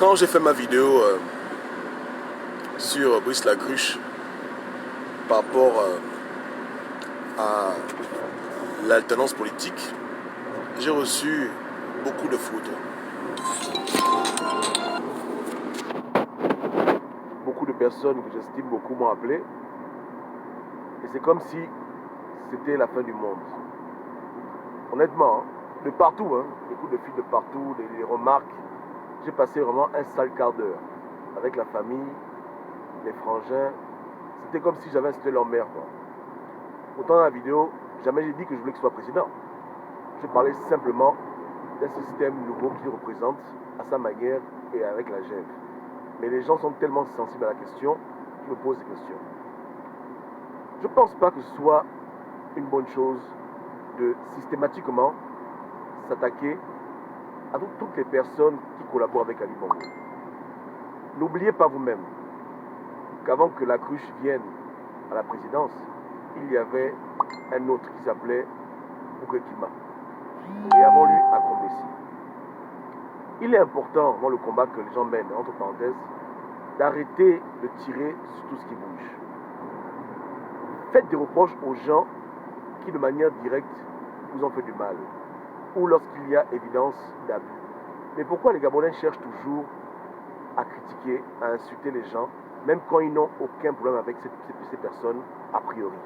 Quand j'ai fait ma vidéo sur Brice Lacruche par rapport à l'alternance politique, j'ai reçu beaucoup de foudre. Beaucoup de personnes que j'estime beaucoup m'ont appelé. Et c'est comme si c'était la fin du monde. Honnêtement, de partout, des coups de fil de partout, les remarques. J'ai passé vraiment un sale quart d'heure avec la famille, les frangins. C'était comme si j'avais insulté leur mère, quoi. Pourtant, dans la vidéo, jamais j'ai dit que je voulais qu'il soit président. Je parlais simplement d'un système nouveau qu'il représente à sa manière et avec la gêne. Mais les gens sont tellement sensibles à la question qu'ils me posent des questions. Je ne pense pas que ce soit une bonne chose de systématiquement s'attaquer à toutes les personnes qui collaborent avec Ali Bongo. N'oubliez pas vous-même qu'avant que Lacruche vienne à la présidence, il y avait un autre qui s'appelait Boukekima. Et avant lui, Akombesi. Il est important, dans le combat que les gens mènent, entre parenthèses, d'arrêter de tirer sur tout ce qui bouge. Faites des reproches aux gens qui, de manière directe, vous ont fait du mal, ou lorsqu'il y a évidence d'abus. Mais pourquoi les Gabonais cherchent toujours à critiquer, à insulter les gens, même quand ils n'ont aucun problème avec ces personnes a priori?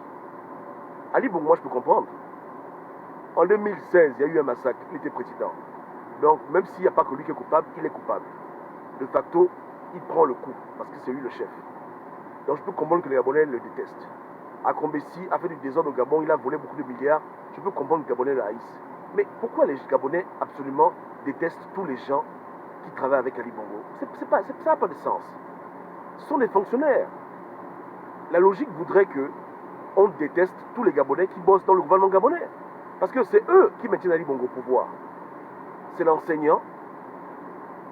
Ali Bongo, moi je peux comprendre. En 2016, il y a eu un massacre, il était président. Donc même s'il n'y a pas que lui qui est coupable, il est coupable. De facto, il prend le coup, parce que c'est lui le chef. Donc je peux comprendre que les Gabonais le détestent. Akombesi a fait du désordre au Gabon, il a volé beaucoup de milliards. Je peux comprendre que les Gabonais le haïssent. Mais pourquoi les Gabonais absolument détestent tous les gens qui travaillent avec Ali Bongo? Ça n'a pas de sens. Ce sont des fonctionnaires. La logique voudrait que on déteste tous les Gabonais qui bossent dans le gouvernement gabonais. Parce que c'est eux qui maintiennent Ali Bongo au pouvoir. C'est l'enseignant,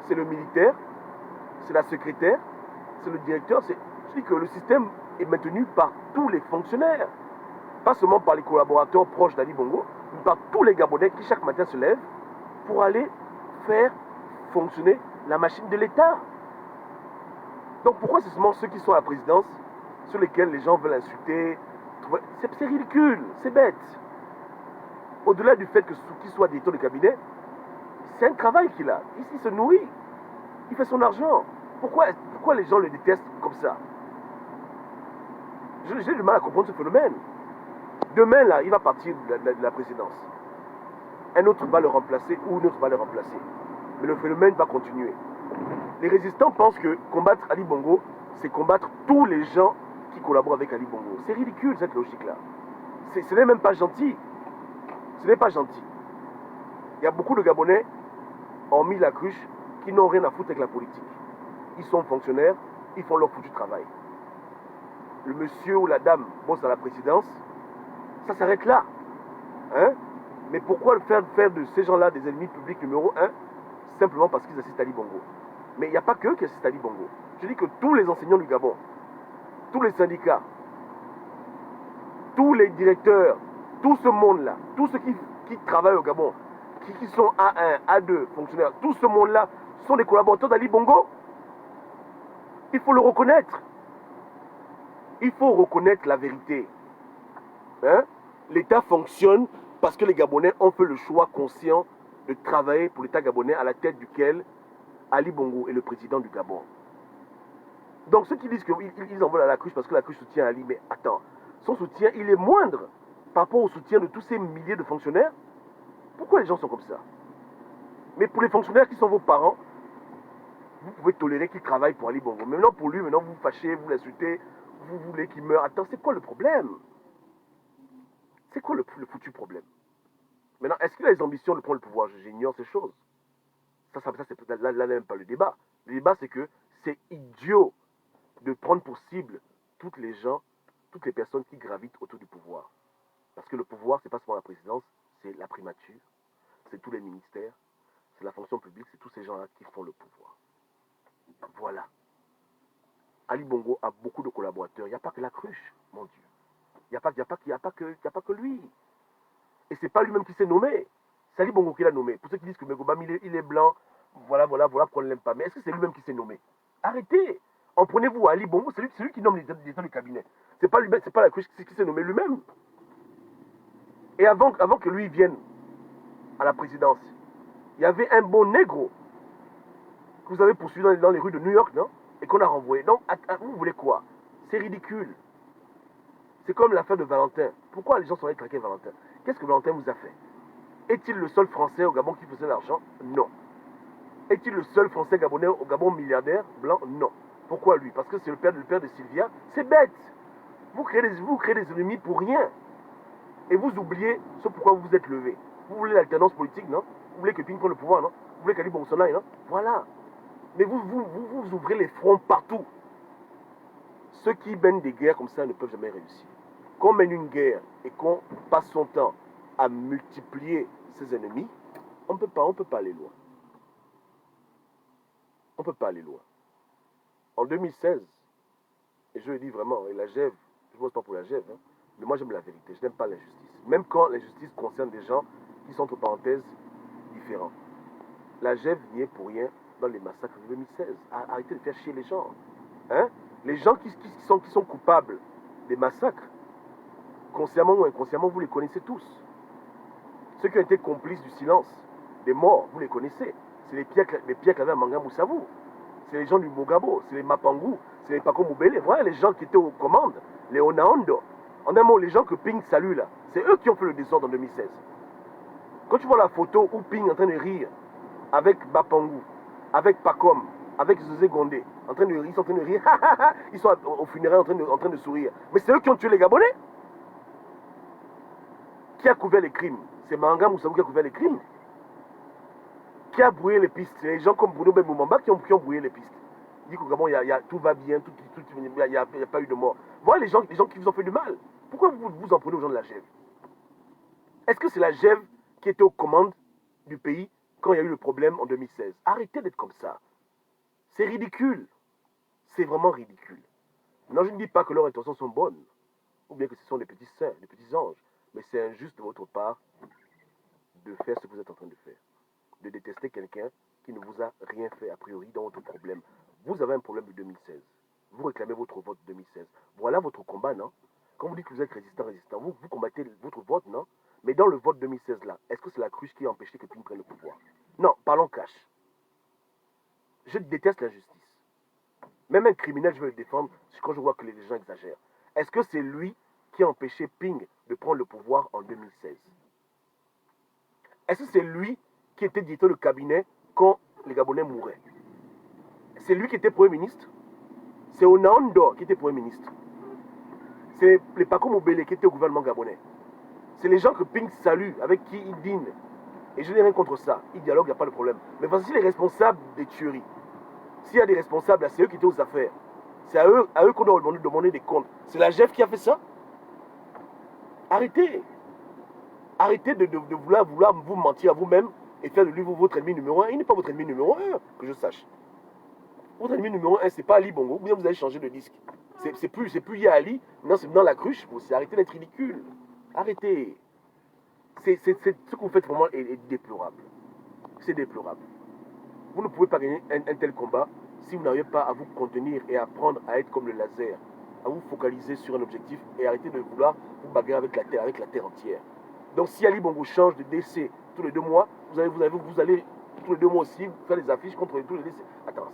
c'est le militaire, c'est la secrétaire, c'est le directeur. Je dis que le système est maintenu par tous les fonctionnaires. Pas seulement par les collaborateurs proches d'Ali Bongo, mais par tous les Gabonais qui chaque matin se lèvent pour aller faire fonctionner la machine de l'État. Donc pourquoi c'est seulement ceux qui sont à la présidence sur lesquels les gens veulent insulter? C'est ridicule, c'est bête. Au-delà du fait qu'il soit directeur de cabinet, c'est un travail qu'il a. Ici, il se nourrit. Il fait son argent. Pourquoi les gens le détestent comme ça? J'ai du mal à comprendre ce phénomène. Demain, là, il va partir de la présidence. Un autre va le remplacer ou une autre va le remplacer. Mais le phénomène va continuer. Les résistants pensent que combattre Ali Bongo, c'est combattre tous les gens qui collaborent avec Ali Bongo. C'est ridicule, cette logique-là. Ce n'est même pas gentil. Ce n'est pas gentil. Il y a beaucoup de Gabonais, hormis Lacruche, qui n'ont rien à foutre avec la politique. Ils sont fonctionnaires, ils font leur foutu travail. Le monsieur ou la dame bosse à la présidence, ça s'arrête là. Mais pourquoi faire de ces gens-là des ennemis publics numéro 1 simplement parce qu'ils assistent à Ali Bongo? Mais il n'y a pas qu'eux qui assistent à Ali Bongo. Je dis que tous les enseignants du Gabon, tous les syndicats, tous les directeurs, tout ce monde-là, tous ceux qui travaillent au Gabon, qui sont A1, A2 fonctionnaires, tout ce monde-là sont des collaborateurs d'Ali Bongo. Il faut le reconnaître. Il faut reconnaître la vérité. L'État fonctionne parce que les Gabonais ont fait le choix conscient de travailler pour l'État gabonais à la tête duquel Ali Bongo est le président du Gabon. Donc ceux qui disent qu'ils en veulent à Lacruche parce que Lacruche soutient Ali, mais attends, son soutien il est moindre par rapport au soutien de tous ces milliers de fonctionnaires. Pourquoi les gens sont comme ça? Mais pour les fonctionnaires qui sont vos parents, vous pouvez tolérer qu'ils travaillent pour Ali Bongo. Mais maintenant pour lui, maintenant vous vous fâchez, vous l'insultez, vous voulez qu'il meure. Attends, c'est quoi le problème? C'est quoi le foutu problème? Maintenant, est-ce qu'il a les ambitions de prendre le pouvoir? J'ignore ces choses. Ça c'est là même pas le débat. Le débat, c'est que c'est idiot de prendre pour cible toutes les gens, toutes les personnes qui gravitent autour du pouvoir. Parce que le pouvoir, c'est pas seulement la présidence, c'est la primature, c'est tous les ministères, c'est la fonction publique, c'est tous ces gens-là qui font le pouvoir. Voilà. Ali Bongo a beaucoup de collaborateurs. Il n'y a pas que Lacruche, mon Dieu. Il n'y a pas que lui. Et c'est pas lui-même qui s'est nommé. C'est Ali Bongo qui l'a nommé. Pour ceux qui disent que Megobam, il est blanc, voilà qu'on ne l'aime pas. Mais est-ce que c'est lui-même qui s'est nommé? Arrêtez. En prenez-vous Ali Bongo, c'est lui qui nomme les gens du cabinet. C'est pas lui-même, c'est pas la Cruche qui s'est nommé lui-même. Et avant que lui vienne à la présidence, il y avait un bon négro que vous avez poursuivi dans les rues de New York, non? Et qu'on a renvoyé. Donc, vous voulez quoi? C'est ridicule. C'est comme l'affaire de Valentin. Pourquoi les gens sont allés traquer Valentin? Qu'est-ce que Valentin vous a fait? Est-il le seul Français au Gabon qui faisait l'argent? Non. Est-il le seul Français gabonais au Gabon milliardaire blanc? Non. Pourquoi lui? Parce que c'est le père de Sylvia. C'est bête. Vous créez des ennemis pour rien. Et vous oubliez ce pourquoi vous vous êtes levé. Vous voulez l'alternance politique, non? Vous voulez que Ping prenne le pouvoir, non? Vous voulez qu'Ali Bongo s'en aille, non? Voilà. Mais vous ouvrez les fronts partout. Ceux qui mènent des guerres comme ça ne peuvent jamais réussir. Quand on mène une guerre et qu'on passe son temps à multiplier ses ennemis, on ne peut pas aller loin. On ne peut pas aller loin. En 2016, et je le dis vraiment, et la GEV, je ne vote pas pour la GEV, hein, mais moi j'aime la vérité, je n'aime pas l'injustice. Même quand l'injustice concerne des gens qui sont entre parenthèses différents. La GEV n'y est pour rien dans les massacres de 2016. Arrêtez de faire chier les gens. Hein? Les gens qui sont coupables des massacres, consciemment ou inconsciemment, vous les connaissez tous. Ceux qui ont été complices du silence, des morts, vous les connaissez. C'est les Pierre Claver Manga Moussavou. C'est les gens du Bogabo, c'est les Mapangou, c'est les Paco Moubele. Voilà les gens qui étaient aux commandes, les Onaondo. En un mot, les gens que Ping salue là, c'est eux qui ont fait le désordre en 2016. Quand tu vois la photo où Ping est en train de rire avec Bapangou, avec Pacom, avec José Gondé, en train de rire, ils sont en train de rire, ils sont au funéraire en train de sourire. Mais c'est eux qui ont tué les Gabonais. Qui a couvert les crimes? C'est Manga Moussavou qui a couvert les crimes. Qui a brouillé les pistes? C'est les gens comme Bruno Bemboumamba qui ont brouillé les pistes. Ils disent qu'au Gabon, tout va bien, il n'y a pas eu de mort. Voilà les gens qui vous ont fait du mal. Pourquoi vous en prenez aux gens de la GEV? Est-ce que c'est la GEV qui était aux commandes du pays quand il y a eu le problème en 2016? Arrêtez d'être comme ça. C'est ridicule. C'est vraiment ridicule. Non, je ne dis pas que leurs intentions sont bonnes, ou bien que ce sont des petits saints, des petits anges, mais c'est injuste de votre part de faire ce que vous êtes en train de faire. De détester quelqu'un qui ne vous a rien fait a priori dans votre problème. Vous avez un problème de 2016. Vous réclamez votre vote de 2016. Voilà votre combat, non? Quand vous dites que vous êtes résistant, vous combattez votre vote, non? Mais dans le vote 2016 là, est-ce que c'est la cruche qui a empêché que Ping prenne le pouvoir? Non, parlons cash. Je déteste l'injustice. Même un criminel, je vais le défendre quand je vois que les gens exagèrent. Est-ce que c'est lui qui a empêché Ping de prendre le pouvoir en 2016? Est-ce que c'est lui qui était directeur de cabinet quand les Gabonais mouraient? C'est lui qui était Premier ministre? C'est Onaondo qui était Premier ministre? C'est les Paco Moubele qui étaient au gouvernement gabonais? C'est les gens que Ping salue, avec qui il dîne. Et je n'ai rien contre ça. Il dialogue, il n'y a pas de problème. Mais voici les responsables des tueries. S'il y a des responsables, c'est eux qui étaient aux affaires. C'est à eux qu'on doit demander des comptes. C'est la GEF qui a fait ça? Arrêtez. Arrêtez de vouloir vous mentir à vous-même et faire de lui votre ennemi numéro un. Il n'est pas votre ennemi numéro un, que je sache. Votre ennemi numéro un, c'est pas Ali Bongo. Ou bien vous allez changer de disque. C'est plus Yé Ali. Non, c'est dans la cruche. Arrêtez d'être ridicule. Arrêtez. Ce que vous faites vraiment est déplorable. C'est déplorable. Vous ne pouvez pas gagner un tel combat si vous n'arrivez pas à vous contenir et à apprendre à être comme le laser, à vous focaliser sur un objectif et arrêter de vouloir vous bagarrer avec la terre entière. Donc si Ali Bongo change de DC tous les 2 mois, vous allez tous les 2 mois aussi faire des affiches contre tous les DC. Attends,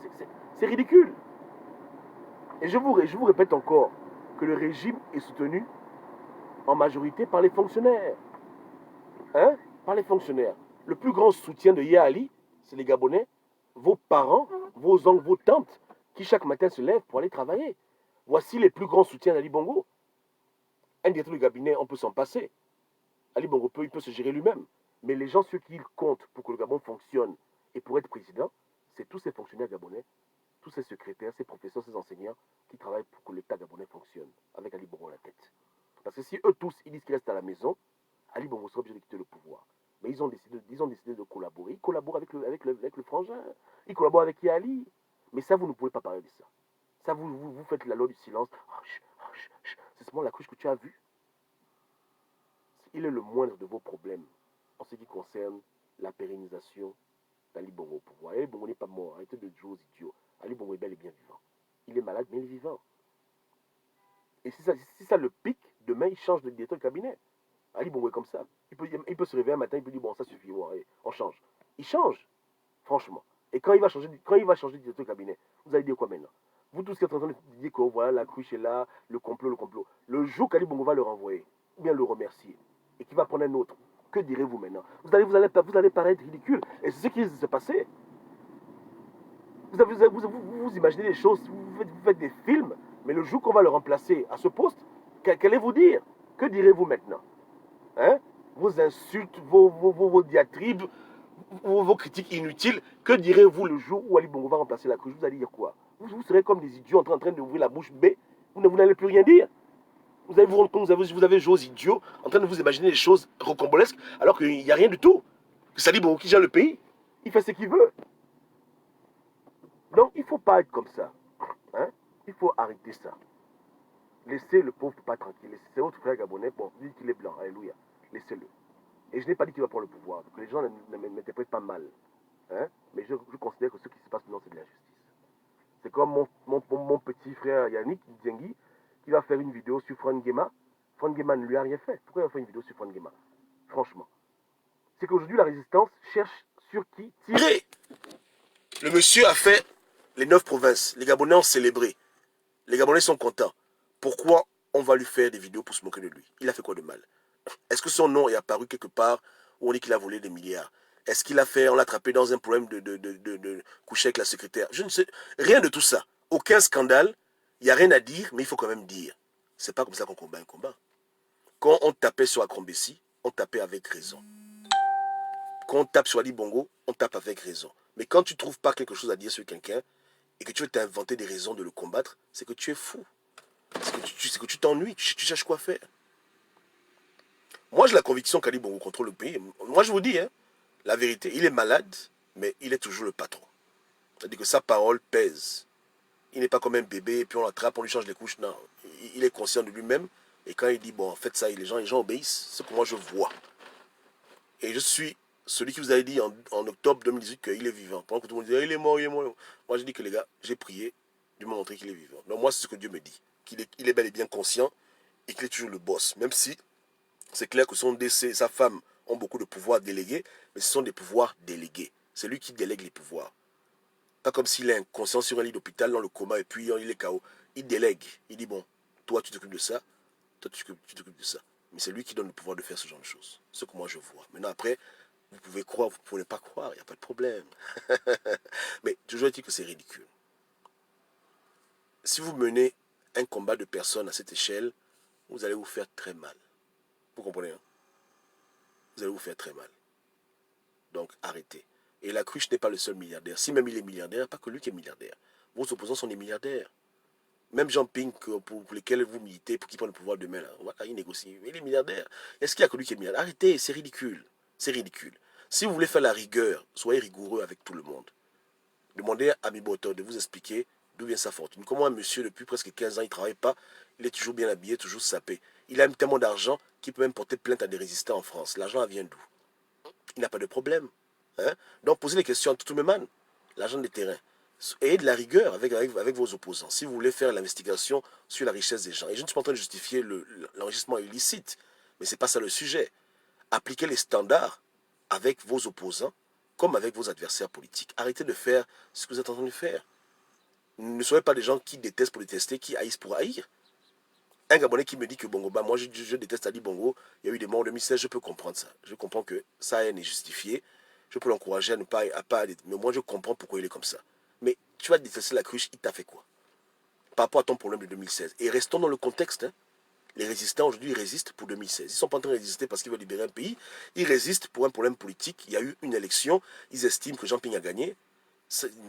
c'est ridicule. Et je vous répète encore que le régime est soutenu en majorité par les fonctionnaires. Hein? Par les fonctionnaires. Le plus grand soutien de Yé Ali, c'est les Gabonais, vos parents, vos oncles, vos tantes, qui chaque matin se lèvent pour aller travailler. Voici les plus grands soutiens d'Ali Bongo. Un directeur de cabinet, on peut s'en passer. Ali Bongo il peut se gérer lui-même. Mais les gens, ceux qui comptent pour que le Gabon fonctionne et pour être président, c'est tous ces fonctionnaires gabonais, tous ces secrétaires, ces professeurs, ces enseignants qui travaillent pour que l'État gabonais fonctionne, avec Ali Bongo à la tête. Parce que si eux tous, ils disent qu'ils restent à la maison, Ali Bongo sera obligé de quitter le pouvoir. Mais ils ont décidé de collaborer. Ils collaborent avec le frangin. Ils collaborent avec Yali. Mais ça, vous ne pouvez pas parler de ça. Ça, vous faites la loi du silence. C'est seulement la cruche que tu as vue. Il est le moindre de vos problèmes en ce qui concerne la pérennisation, Ali Bongo au pouvoir. Ali Bongo n'est pas mort, arrêtez de jouer aux idiots. Ali Bongo est bel et bien vivant. Il est malade, mais il est vivant. Et si ça le pique, demain, il change de directeur de cabinet. Ali Bongo est comme ça. Il peut se réveiller un matin, il peut dire, bon, ça suffit, bon, allez, on change. Il change, franchement. Et quand il va changer de directeur de cabinet, vous allez dire quoi maintenant? Vous tous qui êtes en train de dire que voilà, la cruche est là, le complot, le complot. Le jour qu'Ali Bongo va le renvoyer, ou bien le remercier, et qu'il va prendre un autre, que direz-vous maintenant? Vous allez paraître ridicule. Et c'est ce qui s'est passé. Vous imaginez des choses, vous faites des films, mais le jour qu'on va le remplacer à ce poste, qu'allez-vous dire? Que direz-vous maintenant? Hein? Vos insultes, vos diatribes, vos critiques inutiles, que direz-vous le jour où Ali Bongo va remplacer la cruche? Vous allez dire quoi? Vous serez comme des idiots en train d'ouvrir la bouche bée, vous n'allez plus rien dire. Vous allez vous rendre compte, vous avez joué aux idiots, en train de vous imaginer des choses rocambolesques, alors qu'il n'y a rien du tout. C'est Ali Bongo qui gère le pays, il fait ce qu'il veut. Donc il ne faut pas être comme ça. Hein? Il faut arrêter ça. Laissez le pauvre pas tranquille. C'est votre frère gabonais, bon, dit qu'il est blanc, alléluia. Laissez-le. Et je n'ai pas dit qu'il va prendre le pouvoir, que les gens ne m'interprètent pas mal. Hein? Mais je considère que ce qui se passe maintenant, c'est de l'injustice. C'est comme mon petit frère Yannick Diengi, qui va faire une vidéo sur Franck Guéma. Franck Guéma ne lui a rien fait. Pourquoi il va faire une vidéo sur Franck Guéma? Franchement. C'est qu'aujourd'hui, la résistance cherche sur qui tirer. Le monsieur a fait les 9 provinces. Les Gabonais ont célébré. Les Gabonais sont contents. Pourquoi on va lui faire des vidéos pour se moquer de lui? Il a fait quoi de mal? Est-ce que son nom est apparu quelque part où on dit qu'il a volé des milliards? Est-ce qu'il a fait, on l'a attrapé dans un problème de coucher avec la secrétaire? Je ne sais, rien de tout ça. Aucun scandale, il n'y a rien à dire, mais il faut quand même dire. C'est pas comme ça qu'on combat un combat. Quand on tapait sur Akrombessi, on tapait avec raison. Quand on tape sur Ali Bongo, on tape avec raison. Mais quand tu ne trouves pas quelque chose à dire sur quelqu'un et que tu veux t'inventer des raisons de le combattre, c'est que tu es fou. C'est que tu t'ennuies, tu cherches quoi faire. Moi, j'ai la conviction qu'Ali Bongo contrôle le pays. Moi, je vous dis, hein, la vérité, il est malade, mais il est toujours le patron. C'est-à-dire que sa parole pèse. Il n'est pas comme un bébé, puis on l'attrape, on lui change les couches. Non, il est conscient de lui-même. Et quand il dit, bon, faites ça, les gens obéissent. C'est ce que moi, je vois. Et je suis celui qui vous avait dit en octobre 2018 qu'il est vivant. Pendant que tout le monde disait, il est mort, il est mort. Moi, je dis que les gars, j'ai prié, Dieu m'a montré qu'il est vivant. Donc moi, c'est ce que Dieu me dit. Qu'il est bel et bien conscient et qu'il est toujours le boss. Même si c'est clair que son décès, sa femme ont beaucoup de pouvoirs délégués, mais ce sont des pouvoirs délégués. C'est lui qui délègue les pouvoirs. Pas comme s'il est inconscient sur un lit d'hôpital dans le coma et puis il est KO. Il délègue. Il dit, bon, toi tu t'occupes de ça, toi tu t'occupes de ça. Mais c'est lui qui donne le pouvoir de faire ce genre de choses. Ce que moi je vois. Maintenant après, vous pouvez croire, vous ne pouvez pas croire, il n'y a pas de problème. Mais toujours dit que c'est ridicule. Si vous menez un combat de personnes à cette échelle, vous allez vous faire très mal. Vous comprenez, hein? Vous allez vous faire très mal. Donc arrêtez. Et la cruche n'est pas le seul milliardaire. Si même il est milliardaire, pas que lui qui est milliardaire. Vos opposants sont des milliardaires. Même Jean Ping, pour lesquels vous militez, pour qu'ils prennent le pouvoir demain, là, voilà, il négocie. Mais il est milliardaire. Est-ce qu'il n'y a que lui qui est milliardaire? Arrêtez, c'est ridicule. C'est ridicule. Si vous voulez faire la rigueur, soyez rigoureux avec tout le monde. Demandez à Miboto de vous expliquer d'où vient sa fortune. Comment un monsieur, depuis presque 15 ans, il ne travaille pas, il est toujours bien habillé, toujours sapé. Il a tellement d'argent qu'il peut même porter plainte à des résistants en France. L'argent vient d'où? Il n'a pas de problème. Hein? Donc posez les questions à tout le monde. L'argent des terrains. Ayez de la rigueur avec vos opposants. Si vous voulez faire l'investigation sur la richesse des gens. Et je ne suis pas en train de justifier l'enrichissement illicite. Mais ce n'est pas ça le sujet. Appliquez les standards avec vos opposants comme avec vos adversaires politiques. Arrêtez de faire ce que vous êtes en train de faire. Ne soyez pas des gens qui détestent pour détester, qui haïssent pour haïr. Un Gabonais qui me dit que Bongo, moi je déteste Ali Bongo, il y a eu des morts en 2016, je peux comprendre ça. Je comprends que ça est justifié. Je peux l'encourager à pas aller. Mais moi je comprends pourquoi il est comme ça. Mais tu vas détester la cruche, il t'a fait quoi? Par rapport à ton problème de 2016. Et restons dans le contexte. Hein. Les résistants aujourd'hui, ils résistent pour 2016. Ils ne sont pas en train de résister parce qu'ils veulent libérer un pays. Ils résistent pour un problème politique. Il y a eu une élection. Ils estiment que Jean Ping a gagné.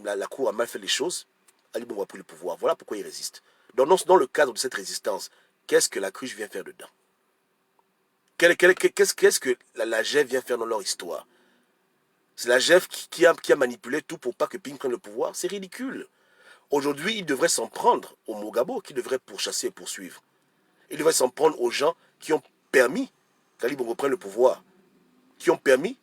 La Cour a mal fait les choses. Ali Bongo a pris le pouvoir. Voilà pourquoi ils résistent. Dans le cadre de cette résistance, qu'est-ce que la cruche vient faire dedans? Qu'est-ce que la GEF vient faire dans leur histoire? C'est la GEF qui a manipulé tout pour pas que Ping prenne le pouvoir? C'est ridicule. Aujourd'hui, il devrait s'en prendre aux Mogabo qui devraient pourchasser et poursuivre. Il devrait s'en prendre aux gens qui ont permis qu'Ali Bongo prenne le pouvoir, qui ont permis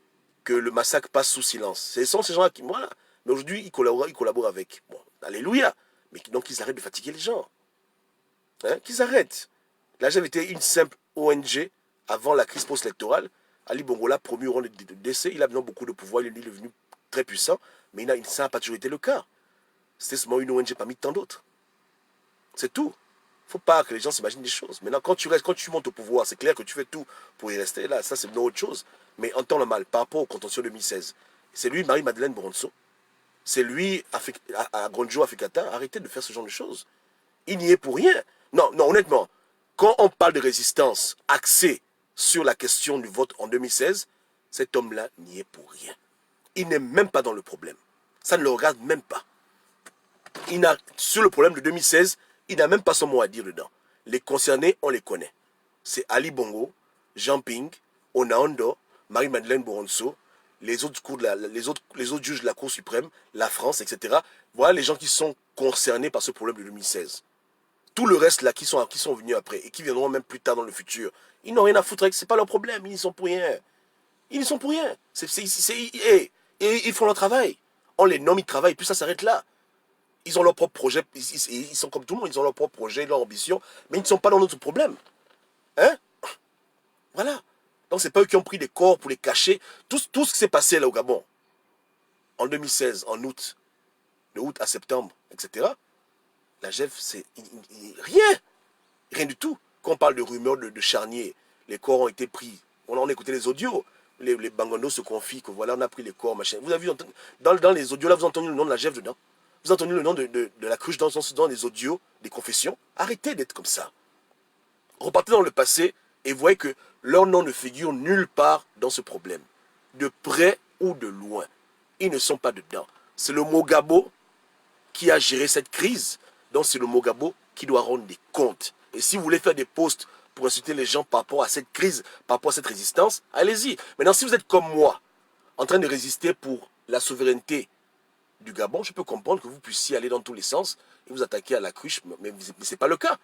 que le massacre passe sous silence. Ce sont ces gens-là qui... Voilà. Mais aujourd'hui, ils collaborent avec. Bon, alléluia. Mais donc, ils arrêtent de fatiguer les gens. Hein, qu'ils arrêtent. Là, j'avais été une simple ONG avant la crise post-électorale. Ali Bongo l'a promu au rang de décès. Il a besoin beaucoup de pouvoir. Il est devenu très puissant. Mais ça n'a pas toujours été le cas. C'était seulement une ONG parmi tant d'autres. C'est tout. Il ne faut pas que les gens s'imaginent des choses. Maintenant, quand tu montes au pouvoir, c'est clair que tu fais tout pour y rester. Là, ça, c'est une autre chose. Mais en temps normal, par rapport aux contentieux 2016, c'est lui, Marie-Madeleine Boronso, c'est lui, à Gronjo Afikata, arrêtez de faire ce genre de choses. Il n'y est pour rien. Non, non, honnêtement, quand on parle de résistance axée sur la question du vote en 2016, cet homme-là n'y est pour rien. Il n'est même pas dans le problème. Ça ne le regarde même pas. Sur le problème de 2016, il n'a même pas son mot à dire dedans. Les concernés, on les connaît. C'est Ali Bongo, Jean Ping, Onaondo, Marie-Madeleine Boronso, les autres juges de la Cour suprême, la France, etc. Voilà les gens qui sont concernés par ce problème de 2016. Tout le reste là qui sont venus après et qui viendront même plus tard dans le futur, ils n'ont rien à foutre avec, c'est pas leur problème, ils n'y sont pour rien. Ils n'y sont pour rien. Ils font leur travail. On les nomme, ils travaillent, puis ça s'arrête là. Ils ont leur propre projet, ils sont comme tout le monde, ils ont leur propre projet, leur ambition, mais ils ne sont pas dans notre problème. Hein? Voilà. Donc c'est pas eux qui ont pris des corps pour les cacher. Tout ce qui s'est passé là au Gabon, en 2016, en août, de août à septembre, etc., la GEF, c'est rien. Rien du tout. Quand on parle de rumeurs de charniers, les corps ont été pris. On a écouté les audios. Les Bangondo se confient que voilà, on a pris les corps, machin. Vous avez vu, dans les audios là, vous avez entendu le nom de la GEF dedans? Vous avez entendu le nom de la cruche dans les audios, des confessions? Arrêtez d'être comme ça. Repartez dans le passé et voyez que leur nom ne figure nulle part dans ce problème. De près ou de loin. Ils ne sont pas dedans. C'est le Mogabo qui a géré cette crise. Donc c'est le Mogabo qui doit rendre des comptes. Et si vous voulez faire des posts pour insulter les gens par rapport à cette crise, par rapport à cette résistance, allez-y. Maintenant, si vous êtes comme moi, en train de résister pour la souveraineté du Gabon, je peux comprendre que vous puissiez aller dans tous les sens et vous attaquer à la cruche, mais ce n'est pas le cas.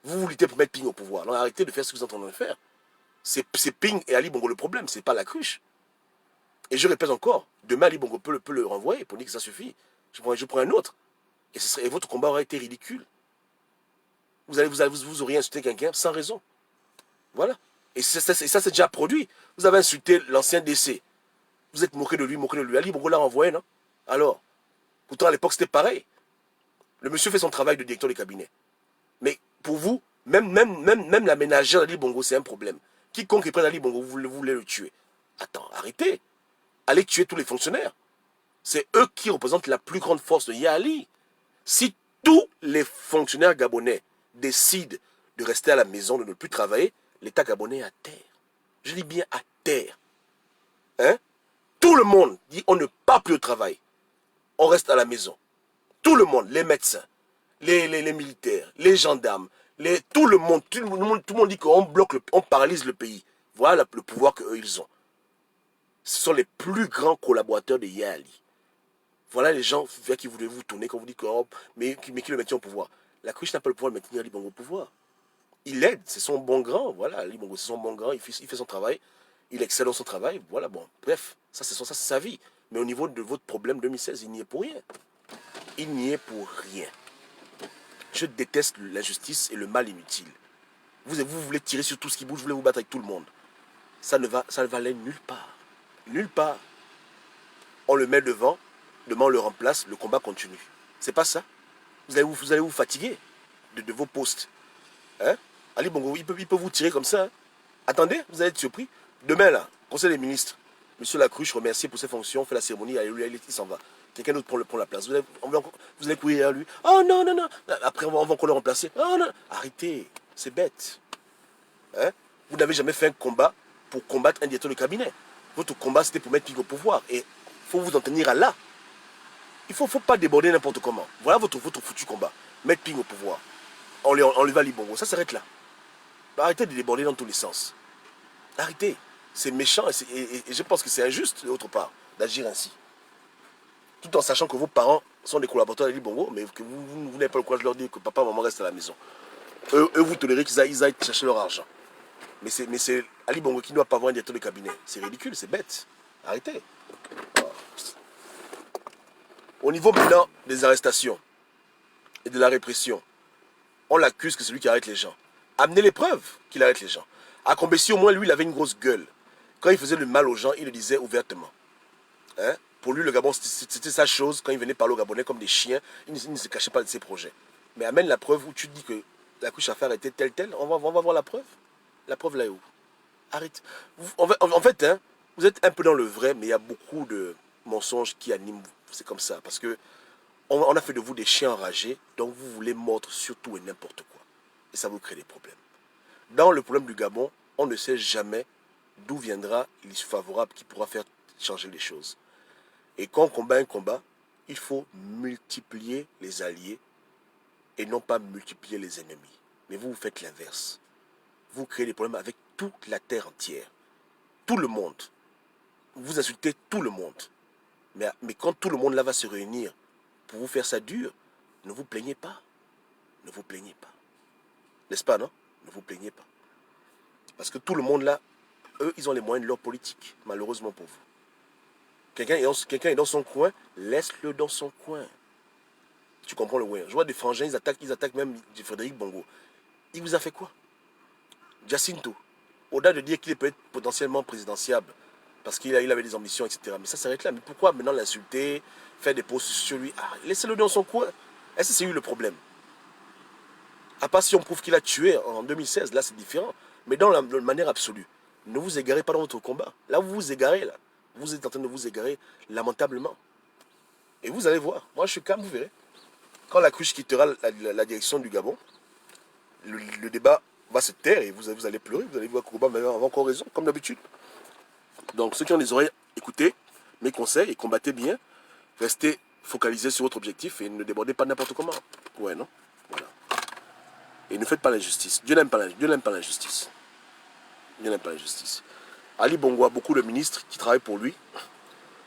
Vous luttez pour mettre Ping au pouvoir. Alors arrêtez de faire ce que vous êtes en train de faire. C'est Ping et Ali Bongo le problème, ce n'est pas la cruche. Et je répète encore, demain Ali Bongo peut le renvoyer pour dire que ça suffit. Je prends un autre. Et votre combat aurait été ridicule. Vous auriez insulté quelqu'un sans raison. Voilà. Et ça c'est déjà produit. Vous avez insulté l'ancien décès. Vous êtes moqué de lui. Ali Bongo l'a renvoyé, non? Alors, pourtant à l'époque c'était pareil. Le monsieur fait son travail de directeur de cabinet. Mais pour vous, même la ménagère d'Ali Bongo, c'est un problème. Quiconque est près d'Ali Bongo, vous voulez le tuer. Attends, arrêtez. Allez tuer tous les fonctionnaires. C'est eux qui représentent la plus grande force de Yali. Si tous les fonctionnaires gabonais décident de rester à la maison, de ne plus travailler, l'État gabonais est à terre. Je dis bien à terre. Hein? Tout le monde dit on ne part plus au travail. On reste à la maison. Tout le monde, les médecins, les militaires, les gendarmes, tout le monde dit qu'on bloque, on paralyse le pays. Voilà le pouvoir qu'eux ils ont. Ce sont les plus grands collaborateurs de Yali. Voilà les gens vers qui vous devez vous tourner quand vous dites que mais qui le maintient au pouvoir. La cruche n'a pas le pouvoir de maintenir Ali Bongo au pouvoir. Il l'aide, c'est son bon grand. Voilà, Ali Bongo, c'est son bon grand, il fait son travail, il excelle dans son travail. Voilà, bon, bref, ça c'est sa vie. Mais au niveau de votre problème 2016, il n'y est pour rien. Il n'y est pour rien. Je déteste l'injustice et le mal inutile. Vous voulez tirer sur tout ce qui bouge, vous voulez vous battre avec tout le monde. Ça ne va aller nulle part. Nulle part. On le met devant, demain on le remplace, le combat continue. C'est pas ça. Vous allez vous fatiguer de vos postes. Hein? Ali Bongo, il peut vous tirer comme ça. Hein? Attendez, vous allez être surpris. Demain là, conseil des ministres, Monsieur Lacruche, remercié pour ses fonctions, fait la cérémonie, il s'en va. Quelqu'un d'autre prend la place. Vous allez courir à lui. Oh non, non, non. Après, on va encore le remplacer. Oh non. Arrêtez. C'est bête. Hein? Vous n'avez jamais fait un combat pour combattre un directeur de cabinet. Votre combat, c'était pour mettre Ping au pouvoir. Et il faut vous en tenir à là. Il ne faut pas déborder n'importe comment. Voilà votre foutu combat. Mettre Ping au pouvoir. On lui va Libongo. Ça s'arrête là. Arrêtez de déborder dans tous les sens. Arrêtez. C'est méchant et je pense que c'est injuste, d'autre part, d'agir ainsi. Tout en sachant que vos parents sont des collaborateurs d'Ali Bongo, mais que vous n'avez pas le courage de leur dire que papa et maman restent à la maison. Eux vous tolérez qu'ils aillent chercher leur argent. Mais c'est Ali Bongo qui ne doit pas avoir un directeur de cabinet. C'est ridicule, c'est bête. Arrêtez. Au niveau maintenant des arrestations et de la répression, on l'accuse que c'est lui qui arrête les gens. Amenez les preuves qu'il arrête les gens. À Combessi, au moins, lui, il avait une grosse gueule. Quand il faisait le mal aux gens, il le disait ouvertement. Hein? Pour lui, le Gabon, c'était sa chose. Quand il venait parler aux Gabonais comme des chiens, il ne se cachait pas de ses projets. Mais amène la preuve où tu dis que la couche à faire était telle. On va voir la preuve. La preuve là est où? Arrête. En fait, hein, vous êtes un peu dans le vrai, mais il y a beaucoup de mensonges qui animent. C'est comme ça. Parce que on a fait de vous des chiens enragés, donc vous voulez mordre sur tout et n'importe quoi. Et ça vous crée des problèmes. Dans le problème du Gabon, on ne sait jamais d'où viendra l'issue favorable qui pourra faire changer les choses. Et quand on combat un combat, il faut multiplier les alliés et non pas multiplier les ennemis. Mais vous faites l'inverse. Vous créez des problèmes avec toute la terre entière. Tout le monde. Vous insultez tout le monde. Mais quand tout le monde là va se réunir pour vous faire ça dur, ne vous plaignez pas. Ne vous plaignez pas. N'est-ce pas, non? Ne vous plaignez pas. Parce que tout le monde là, eux, ils ont les moyens de leur politique, malheureusement pour vous. Quelqu'un est dans son coin, laisse-le dans son coin. Tu comprends le ouais. Je vois des frangins, ils attaquent même Frédéric Bongo. Il vous a fait quoi? Jacinto. Au-delà de dire qu'il est peut-être potentiellement présidentiable, parce qu'il avait des ambitions, etc. Mais ça s'arrête là. Mais pourquoi maintenant l'insulter, faire des posts sur lui? Ah, laissez-le dans son coin. Est-ce que c'est lui le problème? À part si on prouve qu'il a tué en 2016, là c'est différent. Mais dans la manière absolue, ne vous égarez pas dans votre combat. Là vous vous égarez, là. Vous êtes en train de vous égarer lamentablement. Et vous allez voir. Moi je suis calme, vous verrez. Quand la cruche quittera la direction du Gabon, le débat va se taire et vous allez pleurer. Vous allez voir que Kourouba avait encore raison, comme d'habitude. Donc ceux qui ont les oreilles, écoutez mes conseils et combattez bien. Restez focalisés sur votre objectif et ne débordez pas n'importe comment. Ouais, non? Voilà. Et ne faites pas l'injustice. Dieu n'aime pas l'injustice. Dieu n'aime pas l'injustice. Ali Bongo a beaucoup de ministres qui travaillent pour lui.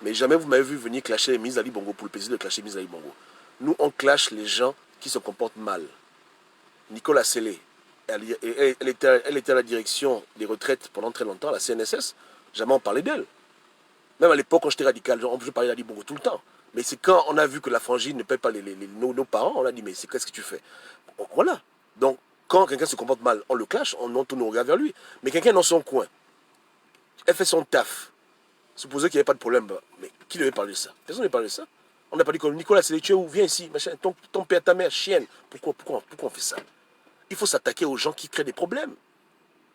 Mais jamais vous m'avez vu venir clasher les ministres d'Ali Bongo pour le plaisir de clasher les ministres d'Ali Bongo. Nous, on clash les gens qui se comportent mal. Nicolas Sellé, elle était à la direction des retraites pendant très longtemps, la CNSS. Jamais on parlait d'elle. Même à l'époque, quand j'étais radical, je parlais d'Ali Bongo tout le temps. Mais c'est quand on a vu que la frangine ne paye pas nos parents, on a dit, mais qu'est-ce que tu fais? Voilà. Donc, quand quelqu'un se comporte mal, on le clash, on tourne nos regards vers lui. Mais quelqu'un dans son coin, elle fait son taf. Supposez qu'il n'y avait pas de problème. Mais qui devait parler de ça? Personne ne parlé de ça. On n'a pas dit que Nicolas, c'est les tués où? Viens ici, machin. Ton père, ta mère, chienne. Pourquoi on fait ça? Il faut s'attaquer aux gens qui créent des problèmes.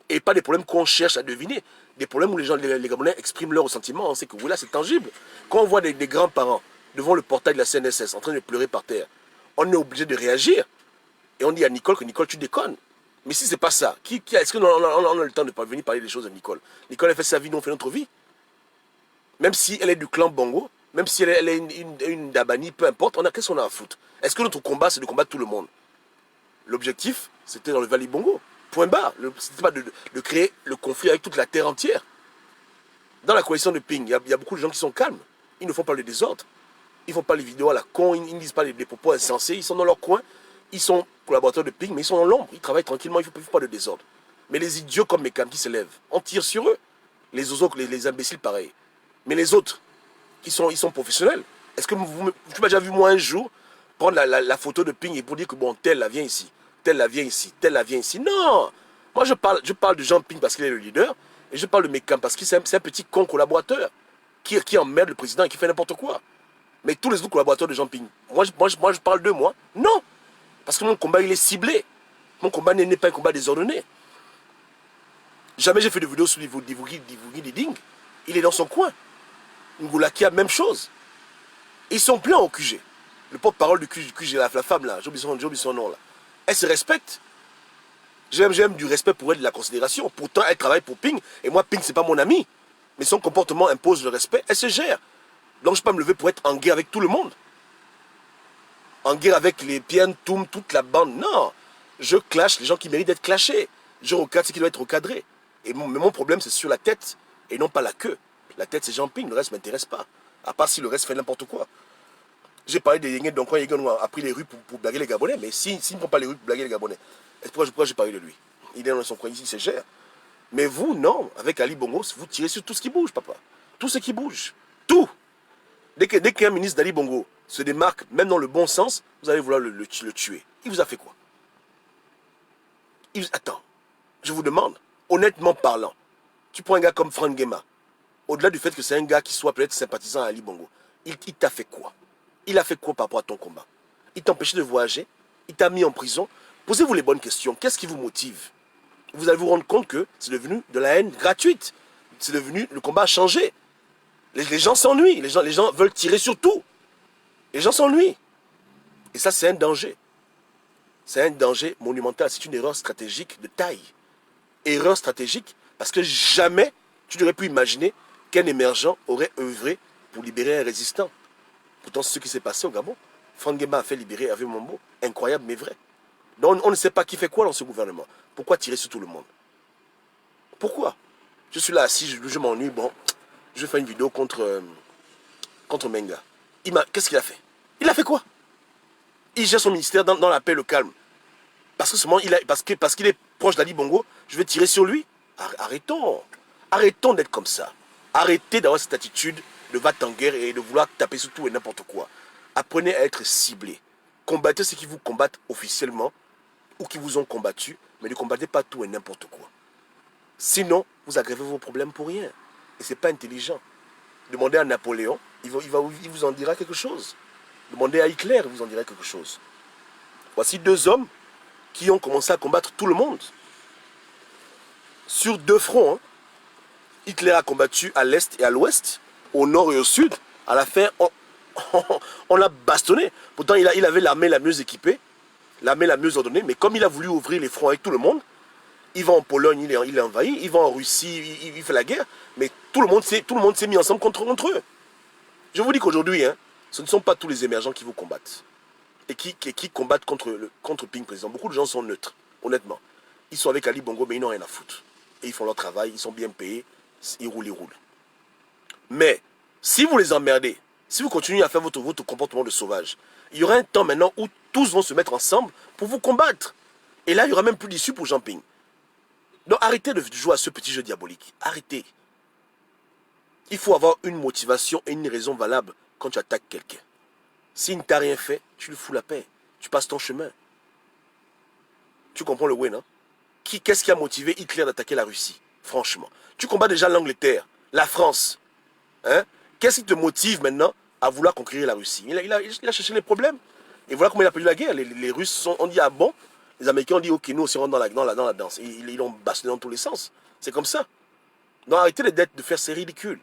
Et pas des problèmes qu'on cherche à deviner. Des problèmes où les Gabonais expriment leurs ressentiments. On sait que voilà, c'est tangible. Quand on voit des grands-parents devant le portail de la CNSS en train de pleurer par terre, on est obligé de réagir. Et on dit à Nicole que Nicole, tu déconnes. Mais si c'est pas ça, est-ce qu'on a le temps de venir parler des choses de Nicole? Nicole, elle fait sa vie, nous on fait notre vie. Même si elle est du clan Bongo, même si elle est une Dabani, peu importe, qu'est-ce qu'on a à foutre? Est-ce que notre combat, c'est de combattre tout le monde? L'objectif, c'était dans le Valley Bongo. Point barre. C'était pas de créer le conflit avec toute la terre entière. Dans la coalition de Ping, il y a beaucoup de gens qui sont calmes. Ils ne font pas le désordre. Ils ne font pas les vidéos à la con, ils ne disent pas des propos insensés. Ils sont dans leur coin. Ils sont collaborateurs de Ping, mais ils sont dans l'ombre. Ils travaillent tranquillement, ils ne font pas de désordre. Mais les idiots comme Mekam qui se lèvent, on tire sur eux. Les oiseaux, les imbéciles, pareil. Mais les autres, ils sont professionnels. Est-ce que tu m'as déjà vu, moi, un jour, prendre la photo de Ping et pour dire que, bon, tel la vient ici, tel la vient ici, tel la vient ici? Non! Moi, je parle de Jean Ping parce qu'il est le leader, et je parle de Mekam parce que c'est un petit con collaborateur qui emmerde le président et qui fait n'importe quoi. Mais tous les autres collaborateurs de Jean Ping, moi je parle d'eux, moi. Non! Parce que mon combat, il est ciblé. Mon combat n'est pas un combat désordonné. Jamais j'ai fait de vidéo sur Divougi Diding. Il est dans son coin. Ngoulaki a même chose. Ils sont pleins au QG. Le porte-parole du QG, la femme là, j'ai oublié son nom là. Elle se respecte. J'aime du respect pour elle, de la considération. Pourtant, elle travaille pour Ping. Et moi, Ping, c'est pas mon ami. Mais son comportement impose le respect. Elle se gère. Donc, je peux pas me lever pour être en guerre avec tout le monde. En guerre avec les Pien, Toum, toute la bande. Non. Je clash les gens qui méritent d'être clashés. Je recadre ce qui doit être recadré. Mais mon problème, c'est sur la tête et non pas la queue. La tête, c'est Jean Ping. Le reste ne m'intéresse pas. À part si le reste fait n'importe quoi. J'ai parlé des Yéngé, donc quand Yéngé a pris les rues pour blaguer les Gabonais. Mais s'il ne prend pas les rues pour blaguer les Gabonais, pourquoi j'ai parlé de lui? Il est dans son coin ici, il se gère. Mais vous, non. Avec Ali Bongo, vous tirez sur tout ce qui bouge, papa. Tout ce qui bouge. Tout. Dès qu'un ministre d'Ali Bongo se démarque, même dans le bon sens, vous allez vouloir le tuer. Il vous a fait quoi? Attends, je vous demande, honnêtement parlant, tu prends un gars comme Frank Gema, au-delà du fait que c'est un gars qui soit peut-être sympathisant à Ali Bongo, il t'a fait quoi? Il a fait quoi par rapport à ton combat? Il t'a empêché de voyager? Il t'a mis en prison? Posez-vous les bonnes questions. Qu'est-ce qui vous motive? Vous allez vous rendre compte que c'est devenu de la haine gratuite. C'est devenu, le combat a changé. Les gens s'ennuient. Les gens veulent tirer sur tout. Les gens s'ennuient. Et ça, c'est un danger. C'est un danger monumental. C'est une erreur stratégique de taille. Erreur stratégique parce que jamais tu n'aurais pu imaginer qu'un émergent aurait œuvré pour libérer un résistant. Pourtant, c'est ce qui s'est passé au Gabon. Frank Gema a fait libérer Hervé Mombo. Incroyable, mais vrai. Donc, on ne sait pas qui fait quoi dans ce gouvernement. Pourquoi tirer sur tout le monde? Pourquoi? Je suis là assis, je m'ennuie. Bon, je vais faire une vidéo contre Menga. Qu'est-ce qu'il a fait? Il a fait quoi? Il gère son ministère dans la paix, le calme. Parce que seulement parce qu'il est proche d'Ali Bongo, je vais tirer sur lui. Arrêtons. Arrêtons d'être comme ça. Arrêtez d'avoir cette attitude de va-t-en-guerre et de vouloir taper sur tout et n'importe quoi. Apprenez à être ciblé. Combattez ceux qui vous combattent officiellement ou qui vous ont combattu, mais ne combattez pas tout et n'importe quoi. Sinon, vous aggravez vos problèmes pour rien. Et ce n'est pas intelligent. Demandez à Napoléon, il vous en dira quelque chose. Demandez à Hitler, il vous en dira quelque chose. Voici deux hommes qui ont commencé à combattre tout le monde. Sur deux fronts. Hein. Hitler a combattu à l'est et à l'ouest, au nord et au sud. À la fin, on l'a bastonné. Pourtant, il avait l'armée la mieux équipée, l'armée la mieux ordonnée, mais comme il a voulu ouvrir les fronts avec tout le monde, il va en Pologne, il est envahi, il va en Russie, il fait la guerre, mais tout le monde s'est mis ensemble contre eux. Je vous dis qu'aujourd'hui, hein, ce ne sont pas tous les émergents qui vous combattent. Et qui combattent contre Ping Président. Beaucoup de gens sont neutres, honnêtement. Ils sont avec Ali Bongo, mais ils n'ont rien à foutre. Et ils font leur travail, ils sont bien payés, ils roulent. Mais, si vous les emmerdez, si vous continuez à faire votre comportement de sauvage, il y aura un temps maintenant où tous vont se mettre ensemble pour vous combattre. Et là, il n'y aura même plus d'issue pour Jean Ping. Donc arrêtez de jouer à ce petit jeu diabolique. Arrêtez. Il faut avoir une motivation et une raison valable quand tu attaques quelqu'un. S'il ne t'a rien fait, tu lui fous la paix. Tu passes ton chemin. Tu comprends le way, non? Qu'est-ce qui a motivé Hitler d'attaquer la Russie? Franchement. Tu combats déjà l'Angleterre, la France. Hein? Qu'est-ce qui te motive maintenant à vouloir conquérir la Russie? Il a cherché les problèmes. Et voilà comment il a perdu la guerre. Les Russes ont dit ah bon. Les Américains ont dit ok, nous aussi rentre dans la danse. Ils l'ont bastonné dans tous les sens. C'est comme ça. Donc arrêtez de faire ces ridicules.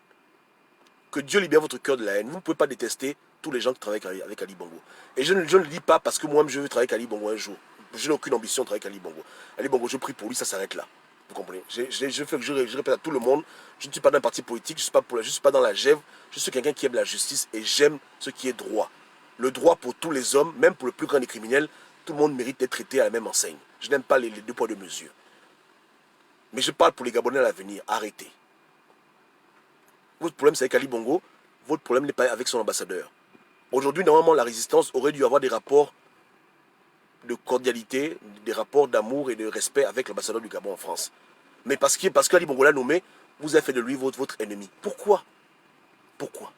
Que Dieu libère votre cœur de la haine. Vous ne pouvez pas détester tous les gens qui travaillent avec Ali Bongo. Et je ne le dis pas parce que moi-même je veux travailler avec Ali Bongo un jour. Je n'ai aucune ambition de travailler avec Ali Bongo. Ali Bongo, je prie pour lui, ça s'arrête là. Vous comprenez? Je répète à tout le monde, je ne suis pas d'un parti politique, je ne suis pas dans la gève. Je suis quelqu'un qui aime la justice et j'aime ce qui est droit. Le droit pour tous les hommes, même pour le plus grand des criminels, tout le monde mérite d'être traité à la même enseigne. Je n'aime pas les deux poids deux mesures. Mais je parle pour les Gabonais à l'avenir. Arrêtez. Votre problème, c'est avec Ali Bongo. Votre problème n'est pas avec son ambassadeur. Aujourd'hui, normalement, la résistance aurait dû avoir des rapports de cordialité, des rapports d'amour et de respect avec l'ambassadeur du Gabon en France. Mais parce qu'Ali Bongo l'a nommé, vous avez fait de lui votre ennemi. Pourquoi? Pourquoi?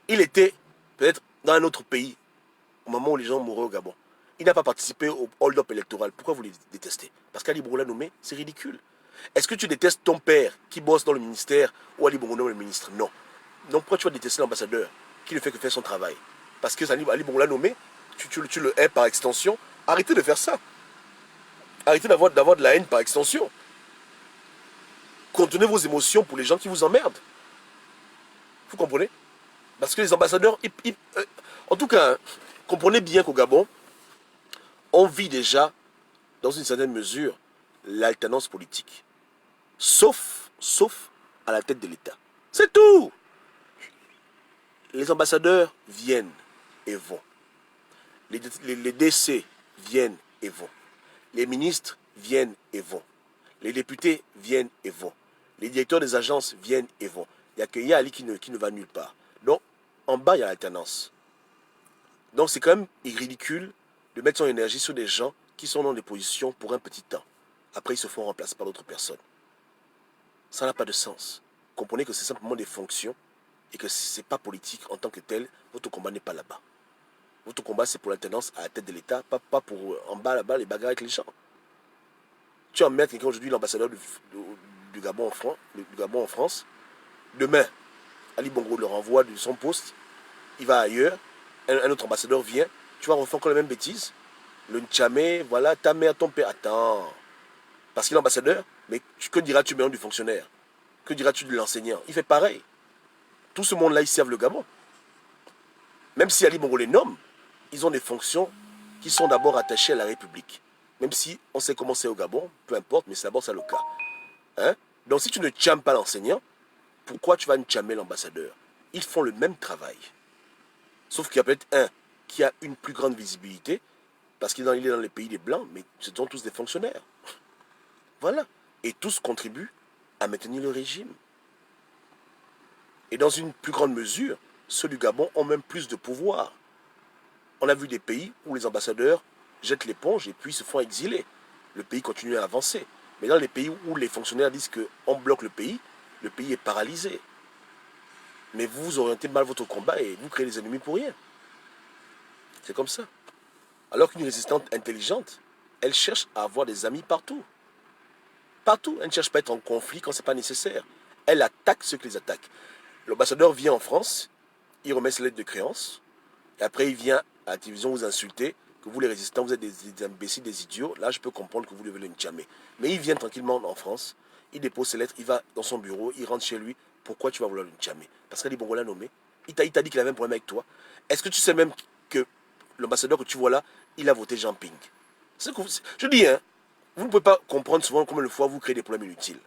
Il était peut-être dans un autre pays au moment où les gens mouraient au Gabon. Il n'a pas participé au hold-up électoral. Pourquoi vous les détestez? Parce qu'Ali Bongo l'a nommé, c'est ridicule. Est-ce que tu détestes ton père qui bosse dans le ministère ou Ali Bongo nomme le ministre? Non. Donc pourquoi tu vas détester l'ambassadeur qui ne fait que faire son travail? Parce que Ali Bongo l'a nommé, tu le hais par extension. Arrêtez de faire ça. Arrêtez d'avoir de la haine par extension. Contenez vos émotions pour les gens qui vous emmerdent. Vous comprenez? Parce que les ambassadeurs, en tout cas, comprenez bien qu'au Gabon, on vit déjà, dans une certaine mesure, l'alternance politique. Sauf à la tête de l'État. C'est tout. Les ambassadeurs viennent et vont. Les DC viennent et vont. Les ministres viennent et vont. Les députés viennent et vont. Les directeurs des agences viennent et vont. Il n'y a que Yali qui ne va nulle part. Donc, en bas, il y a l'alternance. Donc, c'est quand même ridicule de mettre son énergie sur des gens qui sont dans des positions pour un petit temps. Après, ils se font remplacer par d'autres personnes. Ça n'a pas de sens. Comprenez que c'est simplement des fonctions et que ce n'est pas politique en tant que tel, votre combat n'est pas là-bas. Votre combat, c'est pour la tenance à la tête de l'État, pas pour en bas là-bas les bagarres avec les gens. Tu emmerdes quelqu'un aujourd'hui, l'ambassadeur du Gabon en France. Demain, Ali Bongo le renvoie de son poste, il va ailleurs, un autre ambassadeur vient, tu vas refaire encore la même bêtise. Le Ntchamé, voilà, ta mère, ton père, attends. Parce qu'il est ambassadeur, mais que diras-tu maintenant du fonctionnaire? Que diras-tu de l'enseignant? Il fait pareil. Tout ce monde-là, ils servent le Gabon. Même si Ali Bongo les nomme, ils ont des fonctions qui sont d'abord attachées à la République. Même si on sait comment c'est au Gabon, peu importe, mais c'est d'abord ça le cas. Hein? Donc si tu ne tchames pas l'enseignant, pourquoi tu vas tchamer l'ambassadeur? Ils font le même travail. Sauf qu'il y a peut-être un qui a une plus grande visibilité, parce qu'il est dans les pays des Blancs, mais ce sont tous des fonctionnaires. Voilà. Et tous contribuent à maintenir le régime. Et dans une plus grande mesure, ceux du Gabon ont même plus de pouvoir. On a vu des pays où les ambassadeurs jettent l'éponge et puis se font exiler. Le pays continue à avancer. Mais dans les pays où les fonctionnaires disent qu'on bloque le pays est paralysé. Mais vous orientez mal votre combat et vous créez des ennemis pour rien. C'est comme ça. Alors qu'une résistante intelligente, elle cherche à avoir des amis partout. Partout. Elle ne cherche pas à être en conflit quand ce n'est pas nécessaire. Elle attaque ceux qui les attaquent. L'ambassadeur vient en France, il remet ses lettres de créance, et après il vient à la télévision vous insulter, que vous les résistants, vous êtes des imbéciles, des idiots. Là, je peux comprendre que vous devez le ntchamer. Mais il vient tranquillement en France, il dépose ses lettres, il va dans son bureau, il rentre chez lui. Pourquoi tu vas vouloir le ntchamer? Parce qu'Ali Bongo l'a nommé. Il t'a dit qu'il avait un problème avec toi. Est-ce que tu sais même que l'ambassadeur que tu vois là, il a voté Jean Ping? Je dis, hein, vous ne pouvez pas comprendre souvent combien de fois vous créez des problèmes inutiles.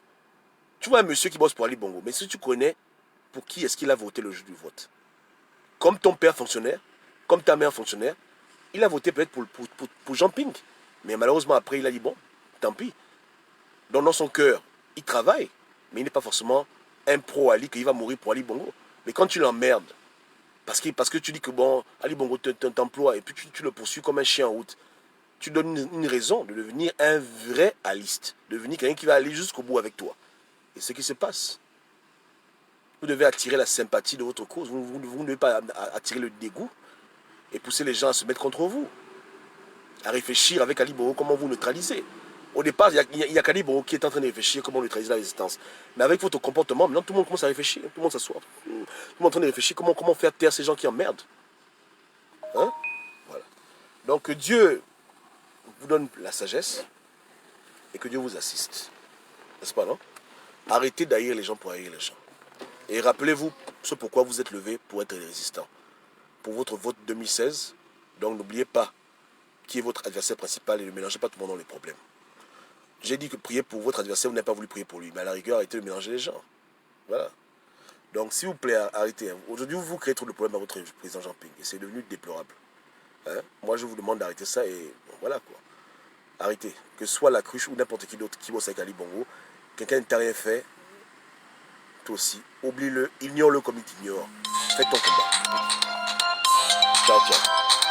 Tu vois un monsieur qui bosse pour Ali Bongo, mais si tu connais pour qui est-ce qu'il a voté le jour du vote, comme ton père fonctionnaire, comme ta mère fonctionnaire, il a voté peut-être pour Jean Ping. Mais malheureusement, après, il a dit, bon, tant pis. Donc, dans son cœur, il travaille, mais il n'est pas forcément un pro-Ali, qu'il va mourir pour Ali Bongo. Mais quand tu l'emmerdes, parce que tu dis que, bon, Ali Bongo t'emploie, et puis tu le poursuis comme un chien en route, tu donnes une raison de devenir un vrai aliste, de devenir quelqu'un qui va aller jusqu'au bout avec toi. Et ce qui se passe. Vous devez attirer la sympathie de votre cause. Vous ne devez pas attirer le dégoût et pousser les gens à se mettre contre vous. À réfléchir avec Ali Bongo comment vous neutraliser. Au départ, il y a qu'Ali Bongo qui est en train de réfléchir comment neutraliser la résistance. Mais avec votre comportement, maintenant tout le monde commence à réfléchir. Tout le monde s'assoit. Tout le monde est en train de réfléchir comment faire taire ces gens qui emmerdent. Hein? Voilà. Donc que Dieu vous donne la sagesse et que Dieu vous assiste. N'est-ce pas, non? Arrêtez d'haïr les gens pour haïr les gens. Et rappelez-vous ce pourquoi vous êtes levé pour être résistant. Pour votre vote 2016, donc n'oubliez pas qui est votre adversaire principal et ne mélangez pas tout le monde dans les problèmes. J'ai dit que prier pour votre adversaire, vous n'avez pas voulu prier pour lui. Mais à la rigueur, arrêtez de mélanger les gens. Voilà. Donc s'il vous plaît, arrêtez. Aujourd'hui, vous créez trop de problèmes à votre président Jean Ping. Et c'est devenu déplorable. Hein? Moi, je vous demande d'arrêter ça et voilà quoi. Arrêtez. Que ce soit la cruche ou n'importe qui d'autre qui bosse avec Ali Bongo, quelqu'un ne t'a rien fait, toi aussi, oublie-le, ignore-le comme il t'ignore. Fais ton combat. Ciao, ciao.